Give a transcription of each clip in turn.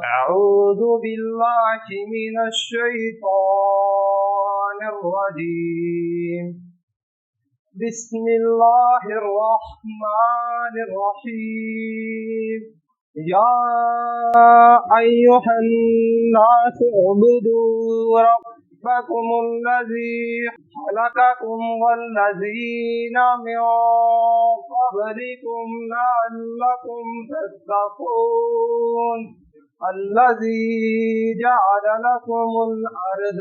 أعوذ بالله من الشيطان الرجيم. بسم الله الرحمن الرحيم. يا أيها الناس اعبدوا ربكم الذي خلقكم والذين من قبلكم لعلكم تتقون. الذي جعل لكم الأرض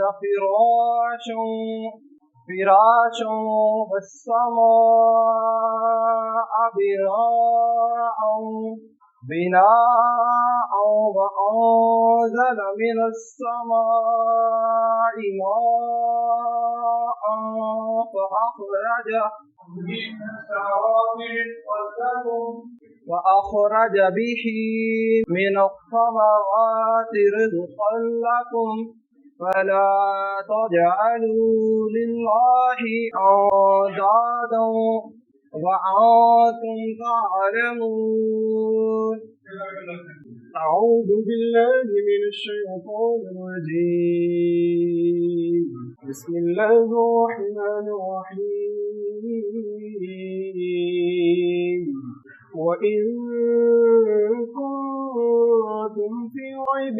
فراشا والسماء بناء وأنزل من السماء ماء فأخرج به من الثمرات رزقا لكم فلا تجعلوا لله أندادا وأنتم تعلمون. أعوذ بالله من الشيطان الرجيم. بسم الله الرحمن الرحيم. وإن كنتم في ريب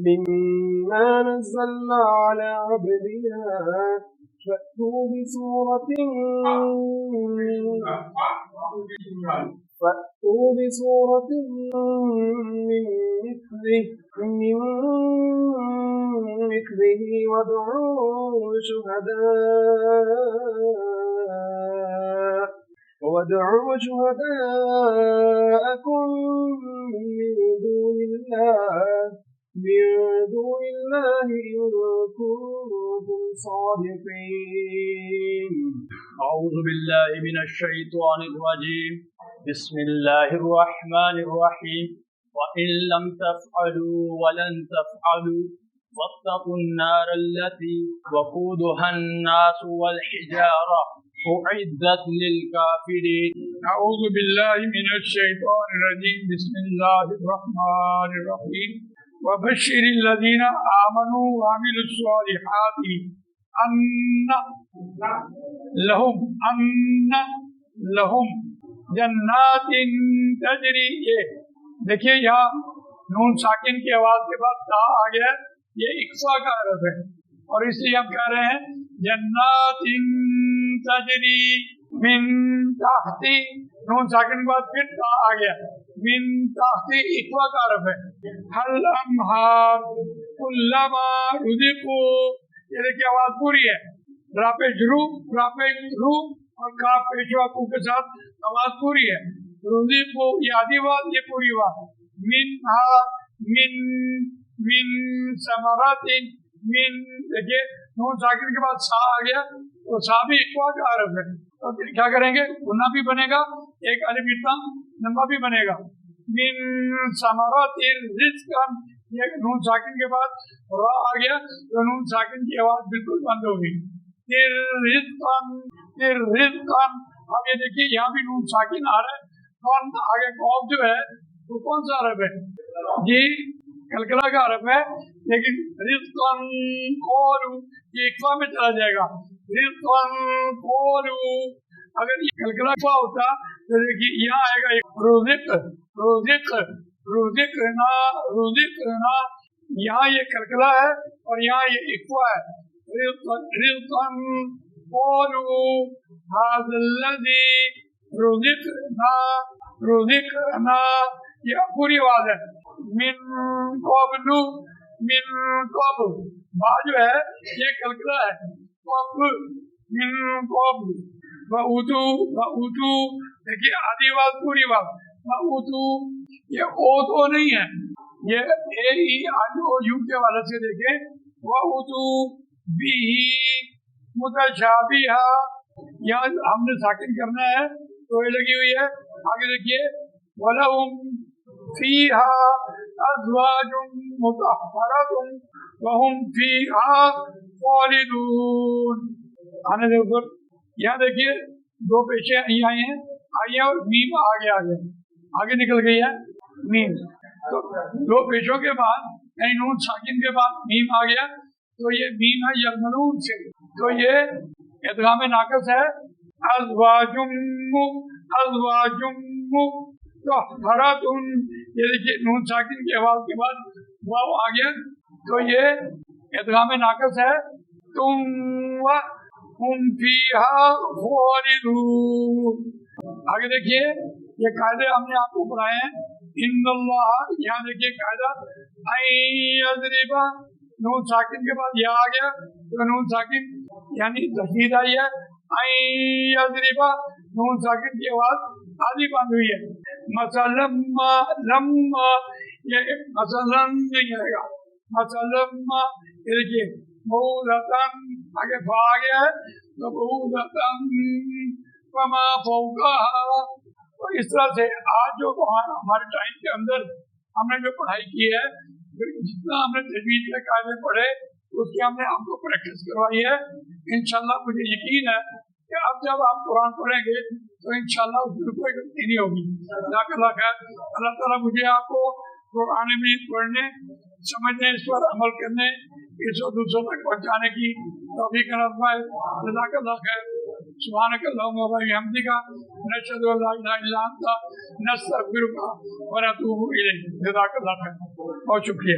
مما نزلنا على عبدنا فأتوا بسورة من مثله وادعوا شهداءكم من دون الله إن كنتم صادقين. أعوذ بالله من الشيطان الرجيم. بسم الله الرحمن الرحيم. وإن لم تفعلوا ولن تفعلوا واتقوا النار التي وقودها الناس والحجارة أعدت للكافرين. أعوذ بالله من الشيطان الرجيم. بسم الله الرحمن الرحيم. وبشر الذين آمنوا وعملوا الصالحات أن لهم جنات تجری. دیکھیے یہاں نون ساکن کی آواز کے بعد تا آ گیا. یہ اقصا کا حرف ہے اور اس لیے ہم کہہ رہے ہیں جنات تجری من تحتی. نون ساکن کے بعد پھر تا آ گیا. من تحتی اقصا کا حرف ہے. حل انہار کلما رزقوا. یہ دیکھیے آواز پوری ہے. را پیش رو اور کا پیشوا کو کے ساتھ آواز پوری ہے. رزقوا یہ آدھی آواز یہ پوری آواز. من ثمرات من. دیکھیے نون ساکن کے بعد سا آ گیا تو سا بھی اقوا کا حرف ہے. تو کیا کریں گے؟ گنا بھی بنے گا, ایک الف اتنا لمبا بھی بنے گا. من ثمرات رزقا. یہ نون ساکن کے بعد را آ گیا تو نون ساکن کی آواز بالکل بند ہو گئی. رزقا. اب یہ دیکھیے یہاں بھی نون ساکن آ رہا ہے. کون آگے قوف جو ہے وہ کون سا حرف ہے؟ جی کلکلا کا حرف ہے. لیکن رزقا قولوا یہ اقوا میں چلا جائے گا. رزقا قولوا. اگر یہ کلکلا کا ہوتا تو دیکھیے یہاں آئے گا رزقنا. یہاں یہ کلکلا ہے اور یہاں یہ اقوا ہے. رزقا قولوا هذا الذي رزقنا. یہ پوری آواز ہے. من قبل با جو ہے یہ کلکلا ہے. من قبل وَأُوتُوا. دیکھیے آدھی آواز پوری آواز. وَأُوتُوا یہ او تو نہیں ہے, یہ اے ای آجو یو کے حوالے سے دیکھیں. وَأُوتُوا بِهِ متشابہا. یہاں ہم نے ساکن کرنا ہے تو یہ لگی ہوئی ہے. آگے دیکھیے وَلَهُمْ فِيهَا أَزْوَاجٌ مُطَهَّرَةٌ وَهُمْ فِيهَا خَالِدُونَ. آنے دے اوپر. یہاں دیکھیے دو پیشے آئی ہیں اور میم آگے آ گیا. آگے نکل گئی ہے میم. تو دو پیشوں کے بعد یعنی نون ساکن کے بعد میم آ گیا تو یہ میم ہے یرملون سے. تو یہ ادغام ناقص ہے. ازواجم طہرتن، یہ دیکھیے نون ساکن کی آواز کے بعد واو آ گیا تو یہ ادغام ناقص ہے. تم ہم فیہا خالدون. آگے دیکھیے یہ قاعدے ہم نے آپ کو پڑھائے ہیں. ان اللہ، یہاں دیکھیے قاعدہ یضربا، نون ساکن کے بعد یہ آ گیا تو نون ساکن یعنی تشدید آئی ہے. یضربا نون ساکن کی آواز آدھی بند ہوئی ہے. مسلم لما، یہ مسلم نہیں آئے گا. مسلم یہ دیکھیے بہودتن، آگے فا آ گیا ہے تو بہودتن فما فوقها. تو اس طرح سے آج جو ہمارے ٹائم کے اندر ہم نے جو پڑھائی کی ہے، جتنا ہم نے تجوید کے قاعدے پڑھے اس کی ہم نے آپ کو پریکٹس کروائی ہے. انشاءاللہ مجھے یقین ہے کہ اب جب آپ قرآن پڑھیں گے تو انشاءاللہ اس میں کوئی غلطی نہیں ہوگی. جزاک اللہ خیر. اللہ تعالیٰ مجھے آپ کو قرآن مجید پڑھنے، سمجھنے، اس پر عمل کرنے، اس کو دوسروں تک پہنچانے کی توفیق عطا فرمائے. جزاک اللہ خیر. سبحانک اللہم و بحمدک، نشہد ان لا الہ الا انت، نستغفرک و نتوب الیک. جزاک اللہ خیر. بہت شکریہ.